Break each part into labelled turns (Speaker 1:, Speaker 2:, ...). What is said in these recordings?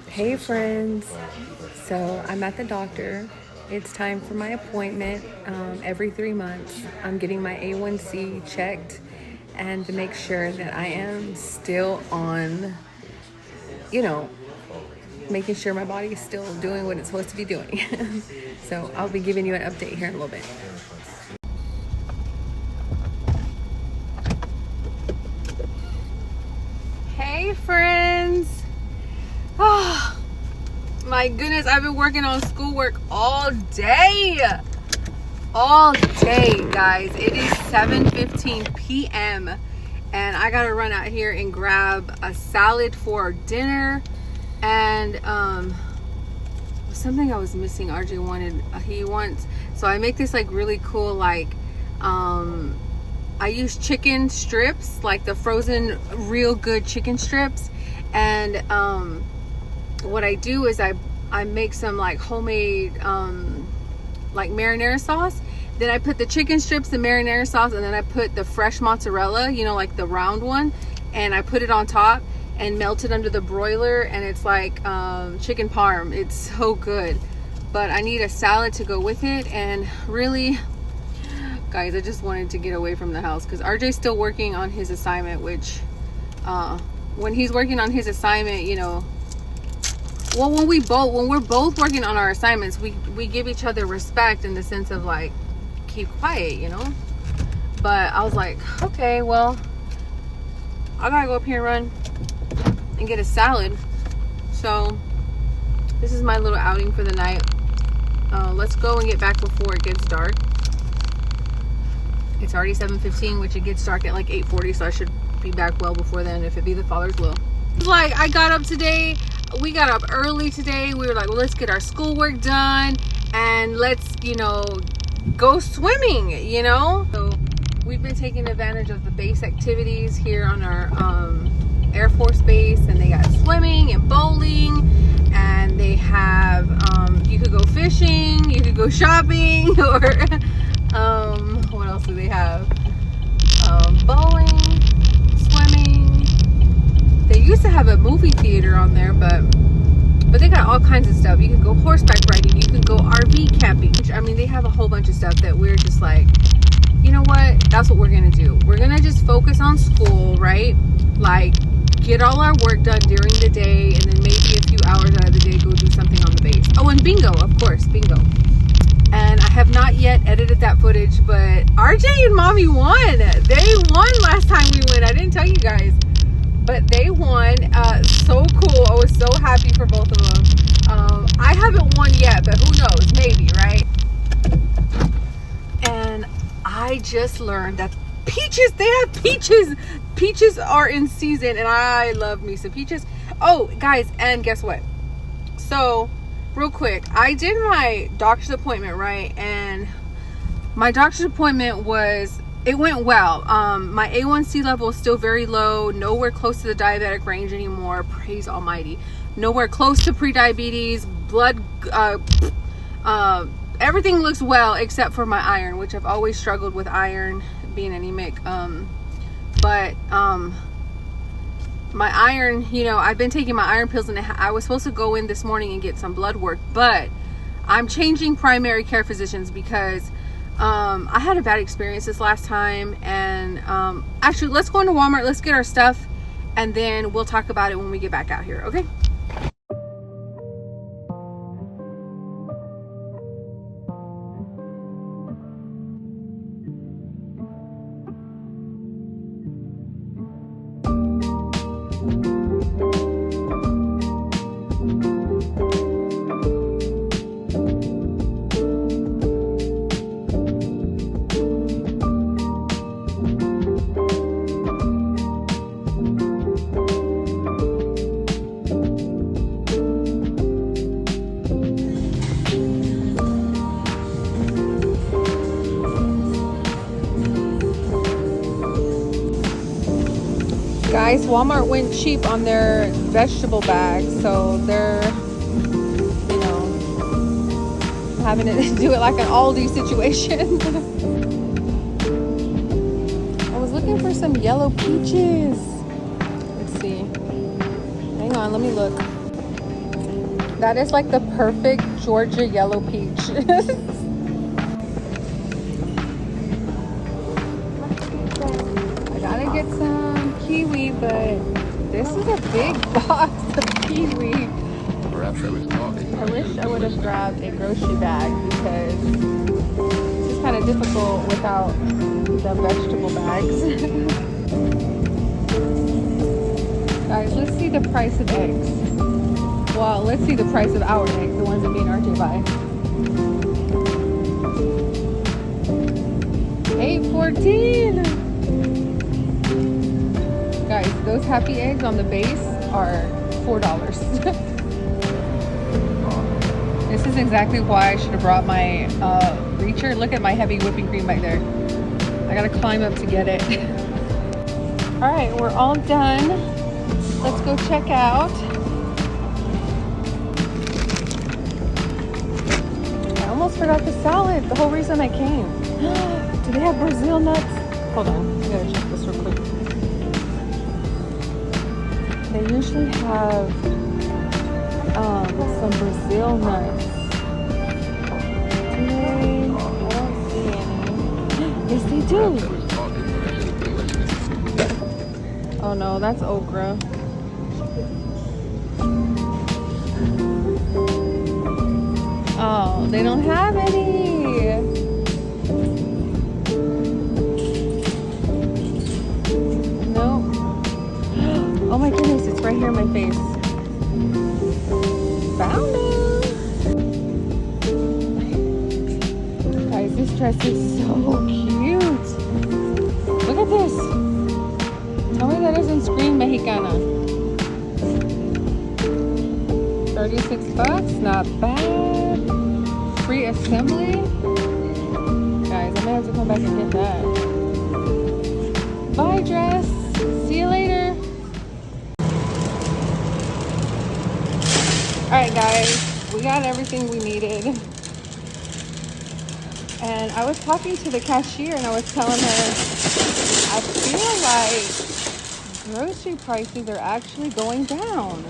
Speaker 1: Hey friends, so I'm at the doctor. It's time for my appointment. Every 3 months, I'm getting my A1C checked and to make sure that I am still on, making sure my body is still doing what it's supposed to be doing. So I'll be giving you an update here in a little bit. Hey friends. Oh my goodness, I've been working on schoolwork all day. All day, guys. It is 7:15 p.m. and I gotta run out here and grab a salad for dinner and something I was missing. RJ wants, so I make this like really cool, like I use chicken strips, like the frozen real good chicken strips, and what I do is I make some like homemade like marinara sauce. Then I put the chicken strips, the marinara sauce, and then I put the fresh mozzarella, like the round one, and I put it on top and melt it under the broiler, and it's like chicken parm. It's so good. But I need a salad to go with it, and really, guys, I just wanted to get away from the house because RJ's still working on his assignment, which when he's working on his assignment, well, when we're both working on our assignments, we give each other respect in the sense of like, keep quiet, But I was like, okay, well, I gotta go up here and run and get a salad. So this is my little outing for the night. Let's go and get back before it gets dark. It's already 7:15, which it gets dark at like 8:40, so I should be back well before then, if it be the Father's will. Like, I got up today. We got up early today. We were like, well, let's get our schoolwork done and let's, go swimming, So we've been taking advantage of the base activities here on our Air Force Base, and they got swimming and bowling, and they have, you could go fishing, you could go shopping, or what else do they have? Bowling, swimming. They used to have a movie theater on there, but they got all kinds of stuff. You can go horseback riding, you can go RV camping. I mean, they have a whole bunch of stuff that we're just like, you know what? That's what we're gonna do. We're gonna just focus on school, right? Like, get all our work done during the day, and then maybe a few hours out of the day go do something on the base. Oh, and bingo, of course, bingo. And I have not yet edited that footage, but RJ and Mommy won. They won last time we went. I didn't tell you guys. But they won. So cool. I was so happy for both of them. I haven't won yet, but who knows? Maybe, right? And I just learned that peaches, they have peaches. Peaches are in season, and I love me some peaches. Oh, guys, and guess what? So, real quick, I did my doctor's appointment, right? And my doctor's appointment it went well. My A1C level is still very low, nowhere close to the diabetic range anymore. Praise Almighty. Nowhere close to pre-diabetes. Blood, everything looks well except for my iron, which I've always struggled with iron, being anemic. But my iron, I've been taking my iron pills, and I was supposed to go in this morning and get some blood work, but I'm changing primary care physicians because I had a bad experience this last time, and actually, let's go into Walmart, let's get our stuff, and then we'll talk about it when we get back out here, okay? Guys, Walmart went cheap on their vegetable bags, so they're, having to do it like an Aldi situation. I was looking for some yellow peaches. Let's see. on, let me look. That is like the perfect Georgia yellow peach. I gotta get some kiwi, but this is a big box of kiwi.
Speaker 2: Perhaps I was talking.
Speaker 1: I wish I would have grabbed a grocery bag because it's kind of difficult without the vegetable bags. Guys, let's see the price of eggs. Well, let's see the price of our eggs, the ones that me and RJ buy. $8.14. Guys, those happy eggs on the base are $4. This is exactly why I should have brought my reacher. Look at my heavy whipping cream back there. I gotta climb up to get it. All right, we're all done. Let's go check out. I almost forgot the salad, the whole reason I came. Do they have Brazil nuts? Hold on, I gotta check this real quick. They usually have some Brazil nuts. Do they? I don't see any. Yes, they do. Oh no, that's okra. Oh, they don't have any. No. Oh my goodness, it's right here in my face. Found it. Guys, this dress is so cute. Look at this. Tell me that isn't Screen Mexicana. 36 bucks, not bad. Free assembly. Guys, I may have to come back and get that. Bye, dress. See you later. Alright guys, we got everything we needed. And I was talking to the cashier and I was telling her, I feel like grocery prices are actually going down.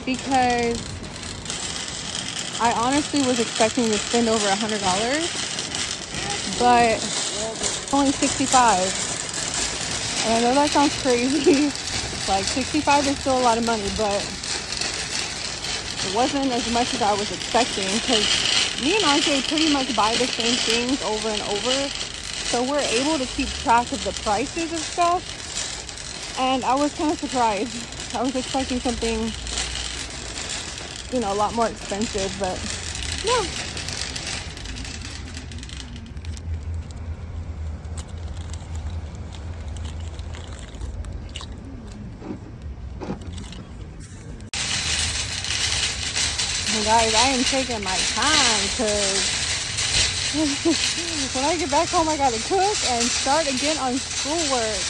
Speaker 1: Because I honestly was expecting to spend over $100, but only 65. And I know that sounds crazy. Like 65 is still a lot of money, but it wasn't as much as I was expecting because me and RJ pretty much buy the same things over and over. So we're able to keep track of the prices of stuff. And I was kind of surprised. I was expecting something, you know, a lot more expensive, but no. Guys, I am taking my time because when I get back home, I gotta cook and start again on schoolwork.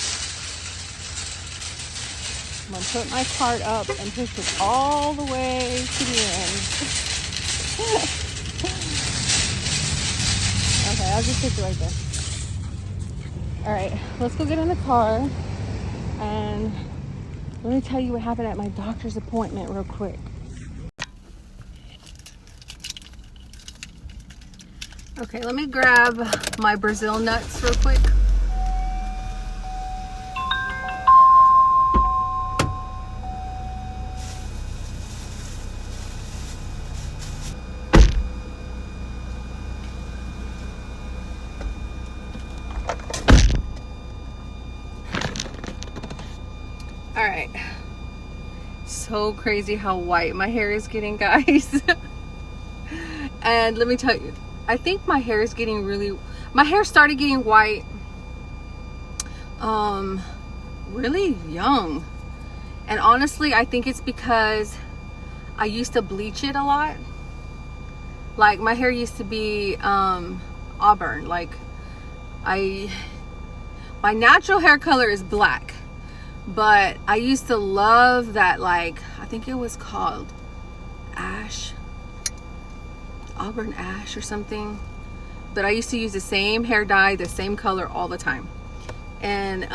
Speaker 1: I'm gonna put my cart up and push it all the way to the end. Okay, I'll just put it right there. All right, let's go get in the car and let me tell you what happened at my doctor's appointment real quick. Okay, let me grab my Brazil nuts real quick. All right. So crazy how white my hair is getting, guys. And let me tell you, I think my hair is getting my hair started getting white really young. And honestly, I think it's because I used to bleach it a lot. Like my hair used to be auburn. Like my natural hair color is black. But I used to love that, like, I think it was called ash. Auburn ash or something. But I used to use the same hair dye, the same color all the time. And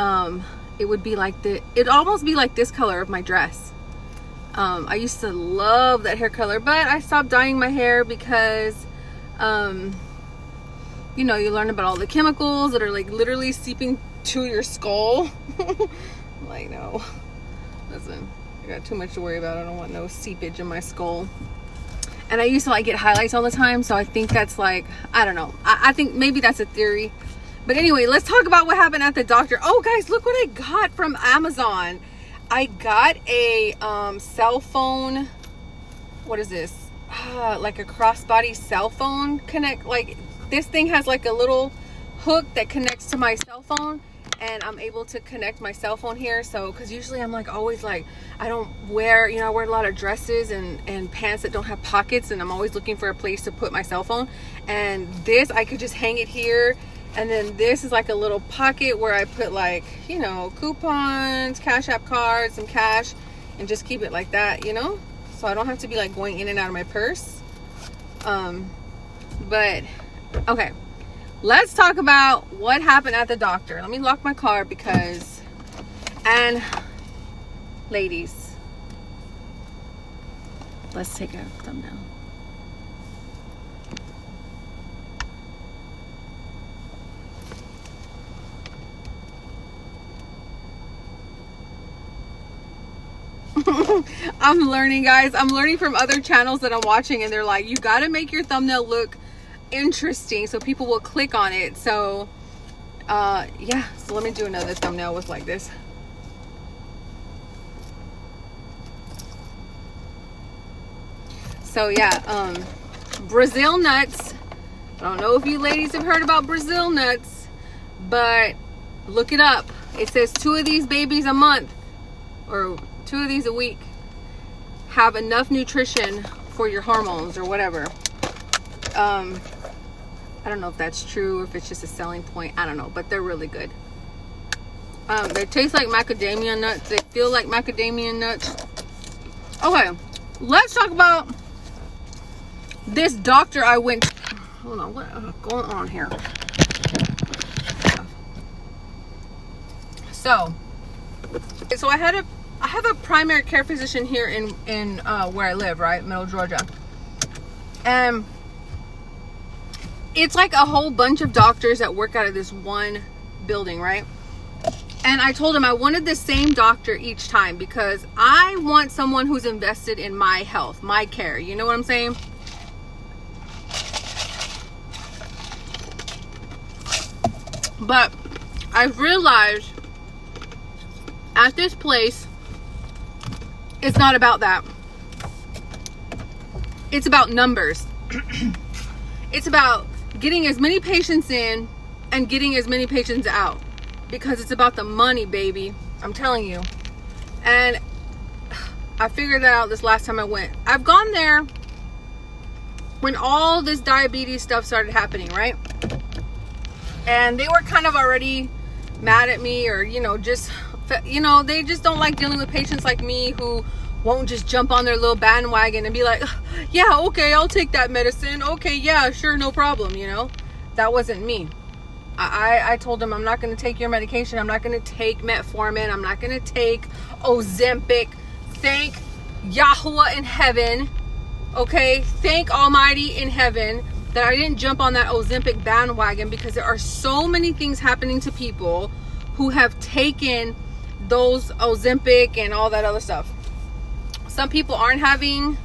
Speaker 1: it would be like it'd almost be like this color of my dress. I used to love that hair color, but I stopped dyeing my hair because you know, you learn about all the chemicals that are like literally seeping to your skull. Like, no, listen, I got too much to worry about. I don't want no seepage in my skull. And I used to like get highlights all the time, so I think that's like, I don't know, I think maybe that's a theory. But anyway, let's talk about what happened at the doctor. Oh guys, look what I got from Amazon. I got a cell phone. What is this? Like a crossbody cell phone connect. Like, this thing has like a little hook that connects to my cell phone, and I'm able to connect my cell phone here. So, because usually I'm like always like, I don't wear, you know, I wear a lot of dresses and pants that don't have pockets, and I'm always looking for a place to put my cell phone. And this, I could just hang it here. And then this is like a little pocket where I put like, you know, coupons, Cash App cards, some cash, and just keep it like that, you know? So I don't have to be like going in and out of my purse. But okay, let's talk about what happened at the doctor. Let me lock my car because, and ladies, let's take a thumbnail. I'm learning, guys. I'm learning from other channels that I'm watching, and they're like, you got to make your thumbnail look interesting so people will click on it. So yeah, so let me do another thumbnail with like this. So yeah, Brazil nuts. I don't know if you ladies have heard about Brazil nuts, but look it up. It says 2 of these babies a month, or 2 of these a week, have enough nutrition for your hormones or whatever. I don't know if that's true or if it's just a selling point. I don't know, but they're really good. They taste like macadamia nuts. They feel like macadamia nuts. Okay, let's talk about this doctor I went to. Hold on, what is going on here? So I have a primary care physician here in where I live, right? Middle Georgia. And it's like a whole bunch of doctors that work out of this one building, right? And I told him I wanted the same doctor each time because I want someone who's invested in my health, my care. You know what I'm saying? But I've realized at this place, it's not about that. It's about numbers. It's about getting as many patients in and getting as many patients out, because it's about the money, baby. I'm telling you. And I figured that out this last time I went. I've gone there when all this diabetes stuff started happening, right? And they were kind of already mad at me, or, you know, just, you know, they just don't like dealing with patients like me who won't just jump on their little bandwagon and be like, yeah, okay, I'll take that medicine. Okay, yeah, sure, no problem, you know? That wasn't me. I told them, I'm not going to take your medication. I'm not going to take metformin. I'm not going to take Ozempic. Thank Yahuwah in heaven, okay? Thank Almighty in heaven that I didn't jump on that Ozempic bandwagon, because there are so many things happening to people who have taken those Ozempic and all that other stuff. Some people aren't having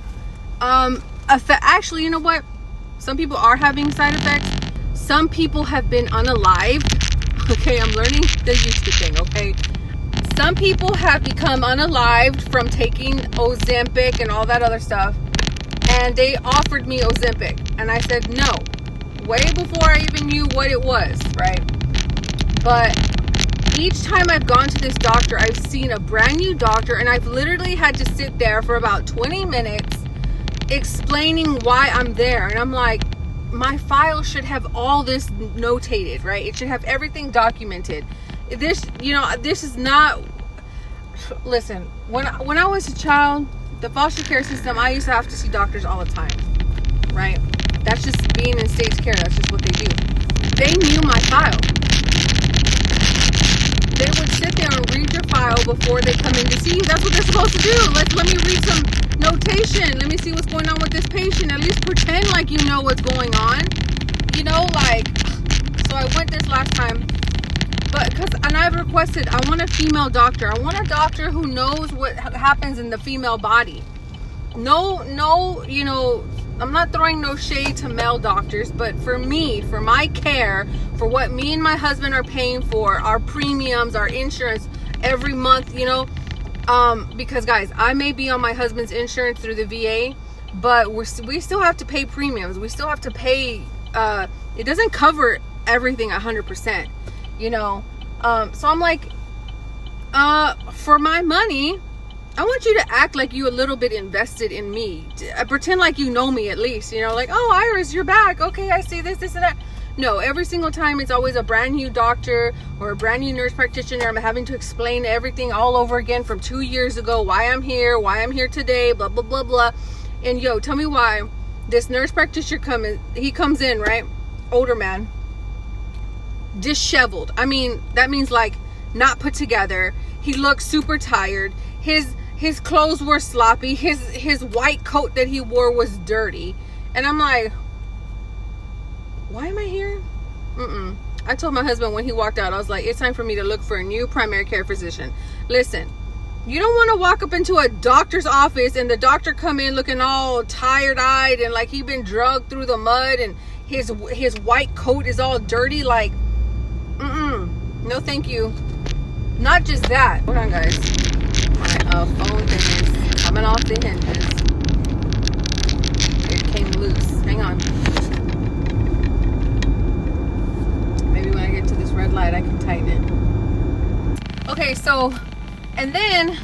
Speaker 1: actually, you know what? Some people are having side effects. Some people have been unalived. Okay, I'm learning the YouTube thing, okay? Some people have become unalived from taking Ozempic and all that other stuff. And they offered me Ozempic. And I said no. Way before I even knew what it was, right? But each time I've gone to this doctor, I've seen a brand new doctor, and I've literally had to sit there for about 20 minutes explaining why I'm there. And I'm like, my file should have all this notated, right? It should have everything documented. This, you know, this is not, listen, when I was a child, the foster care system, I used to have to see doctors all the time, right? That's just being in state's care. That's just what they do. They knew my file. They would sit there and read your file before they come in to see you. That's what they're supposed to do. Let me read some patient. Let me see what's going on with this patient. At least pretend like you know what's going on. You know, like, so I went this last time. And I've requested, I want a female doctor. I want a doctor who knows what happens in the female body. No, you know, I'm not throwing no shade to male doctors, but for me, for my care, for what me and my husband are paying for, our premiums, our insurance every month, you know, because guys, I may be on my husband's insurance through the VA, but we still have to pay premiums. We still have to pay, it doesn't cover everything 100%, you know. So I'm like, for my money, I want you to act like you a little bit invested in me. Pretend like you know me at least, you know, like, oh, Iris, you're back. Okay, I see this and that. No, every single time it's always a brand new doctor or a brand new nurse practitioner. I'm having to explain everything all over again from 2 years ago, why I'm here today, blah, blah, blah, blah. And yo, tell me why this nurse practitioner comes in, right? Older man, disheveled. I mean, that means like not put together. He looked super tired. His clothes were sloppy. His white coat that he wore was dirty. And I'm like, why am I here? I told my husband when he walked out, I was like, it's time for me to look for a new primary care physician. Listen, you don't want to walk up into a doctor's office and the doctor come in looking all tired-eyed and like he been drugged through the mud and his white coat is all dirty. Like, no thank you. Not just that. Hold on, guys. My phone thing is coming off the hinges. It came loose. Hang on. Maybe when I get to this red light, I can tighten it. Okay, so, and then,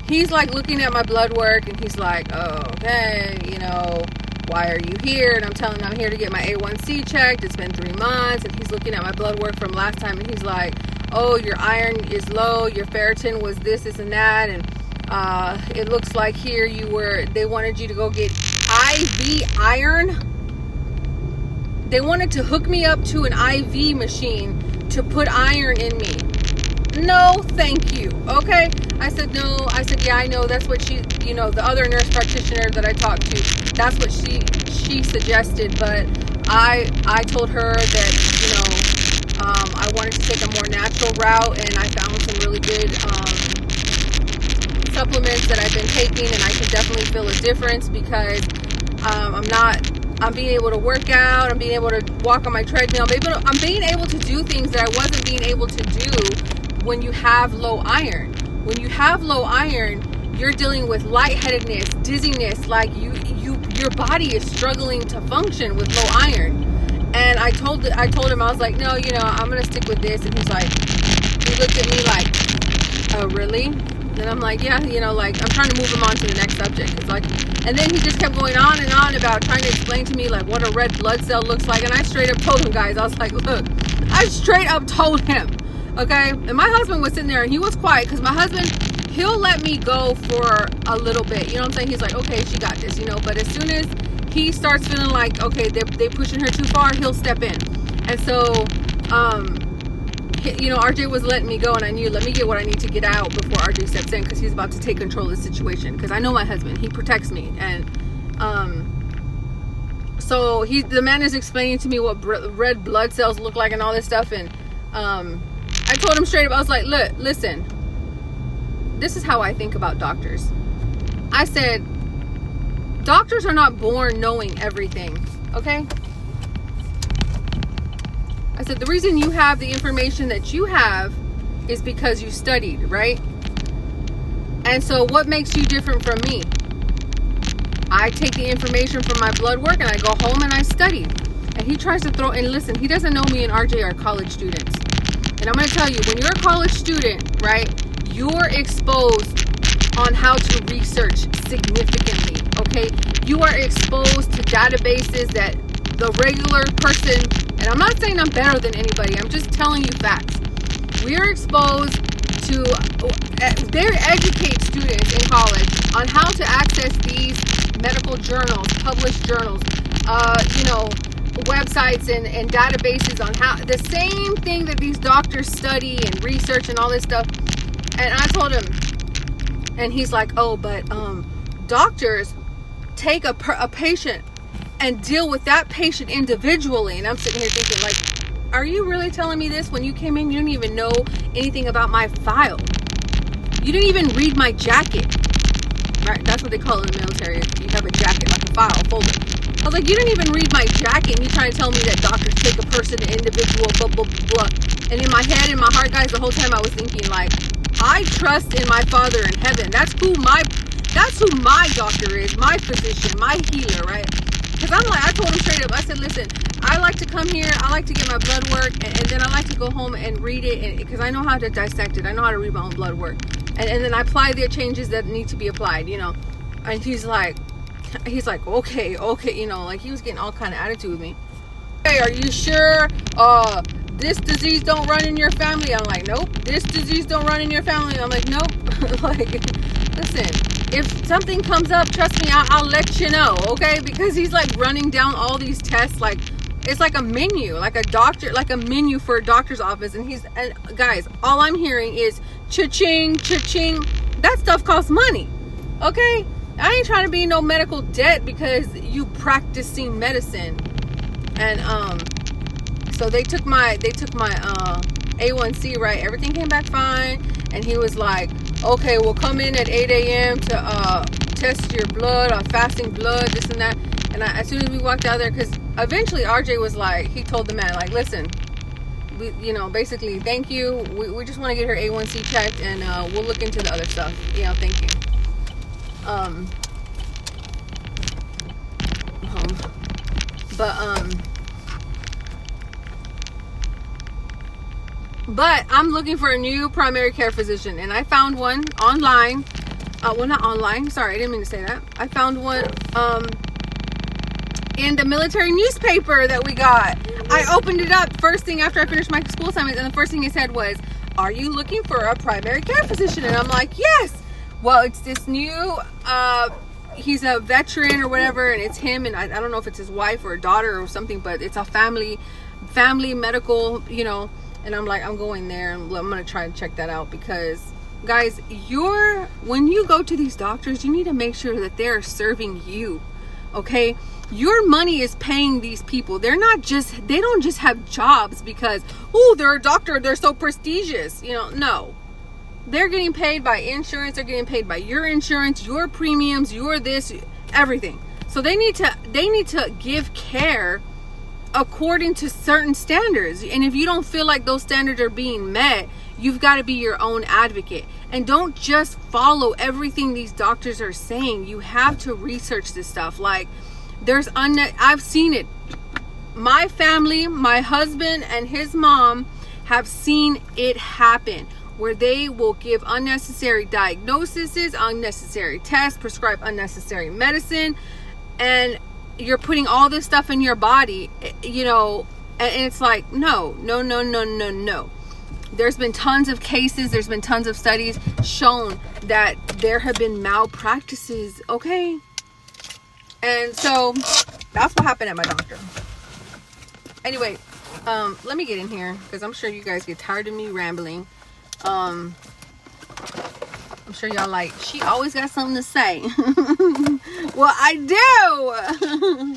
Speaker 1: he's like looking at my blood work and he's like, oh, okay, you know, why are you here? And I'm telling him I'm here to get my A1C checked. It's been 3 months. And he's looking at my blood work from last time and he's like, oh, your iron is low, your ferritin was this and that, and it looks like here they wanted you to go get IV iron. They wanted to hook me up to an IV machine to put iron in me. No, thank you. Okay. I said, no. I said, yeah, I know. That's what she, you know, the other nurse practitioner that I talked to, that's what she suggested. But I told her that, you know, I wanted to take a more natural route, and I found some really good supplements that I've been taking, and I can definitely feel a difference because I'm being able to work out, I'm being able to walk on my treadmill, I'm being able to do things that I wasn't being able to do when you have low iron. When you have low iron, you're dealing with lightheadedness, dizziness, like your body is struggling to function with low iron. And I told him, I was like, no, you know, I'm going to stick with this. And he's like, he looked at me like, oh, really? And I'm like, yeah, you know, like, I'm trying to move him on to the next subject. It's like, and then he just kept going on and on about trying to explain to me, like, what a red blood cell looks like. And I straight up told him, guys, I was like, look, I straight up told him, okay? And my husband was sitting there and he was quiet because my husband, he'll let me go for a little bit. You know what I'm saying? He's like, okay, she got this, you know, but as soon as he starts feeling like, okay, they pushing her too far, he'll step in. And so, you know, RJ was letting me go, and I knew, let me get what I need to get out before RJ steps in, because he's about to take control of the situation. Because I know my husband, he protects me, and so the man is explaining to me what red blood cells look like and all this stuff, and I told him straight up, I was like, look, listen, this is how I think about doctors. I said, doctors are not born knowing everything, okay? I said, the reason you have the information that you have is because you studied, right? And so what makes you different from me? I take the information from my blood work and I go home and I study. And he tries to throw, and listen, he doesn't know me and RJ are college students. And I'm going to tell you, when you're a college student, right, you're exposed on how to research significantly, okay? You are exposed to databases that the regular person, and I'm not saying I'm better than anybody, I'm just telling you facts. We are exposed to, they educate students in college on how to access these medical journals, published journals, you know, websites and databases on how, the same thing that these doctors study and research and all this stuff. And I told him, And he's like, oh, but doctors take a patient and deal with that patient individually. And I'm sitting here thinking, like, are you really telling me this? When you came in, you didn't even know anything about my file. You didn't even read my jacket. Right? That's what they call it in the military. You have a jacket, like a file, folder. I was like, you didn't even read my jacket, and you're trying to tell me that doctors take a person, an individual, blah, blah, blah. And in my head, in my heart, guys, the whole time I was thinking, like, I trust in my Father in heaven. That's who my doctor is, my physician, my healer, right? Because I'm like, I told him straight up, I said, listen, I like to come here, I like to get my blood work, and then I like to go home and read it, because I know how to dissect it. I know how to read my own blood work. And then I apply the changes that need to be applied, you know. And he's like, okay, you know, like he was getting all kind of attitude with me. Hey, are you sure this disease don't run in your family? I'm like, nope. This disease don't run in your family. I'm like, nope. Like, listen, if something comes up, trust me, I'll let you know, okay? Because he's like running down all these tests, like it's like a menu, like a doctor, like a menu for a doctor's office. And guys, all I'm hearing is cha-ching, cha-ching. That stuff costs money, okay? I ain't trying to be in no medical debt because you practicing medicine. And so they took my A1C, right? Everything came back fine. And he was like, okay, we'll come in at 8 a.m. to test your blood, fasting blood, this and that. And as soon as we walked out there, because eventually RJ was like, he told the man, like, listen, we, you know, basically, thank you. We just want to get her A1C checked, and we'll look into the other stuff. You know, thank you. But I'm looking for a new primary care physician, and I found one online. Well, not online. Sorry, I didn't mean to say that. I found one in the military newspaper that we got. I opened it up first thing after I finished my school assignments, and the first thing it said was, "Are you looking for a primary care physician?" And I'm like, "Yes." Well, it's this new. He's a veteran or whatever, and it's him, and I don't know if it's his wife or a daughter or something, but it's a family medical, you know. And I'm like, I'm going there, and I'm going to try to check that out, because guys, when you go to these doctors, you need to make sure that they're serving you, okay? Your money is paying these people. They don't just have jobs because, oh, they're a doctor, they're so prestigious, you know. No, they're getting paid by insurance. They're getting paid by your insurance, your premiums, your this, everything. So they need to give care according to certain standards. And if you don't feel like those standards are being met, you've got to be your own advocate. And don't just follow everything these doctors are saying. You have to research this stuff. Like, I've seen it. My family, my husband and his mom have seen it happen, where they will give unnecessary diagnoses, unnecessary tests, prescribe unnecessary medicine, and you're putting all this stuff in your body, you know, and it's like, no. There's been tons of cases, there's been tons of studies shown that there have been malpractices, okay? And so that's what happened at my doctor. Anyway, let me get in here, because I'm sure you guys get tired of me rambling. I'm sure y'all like, she always got something to say. Well, I do.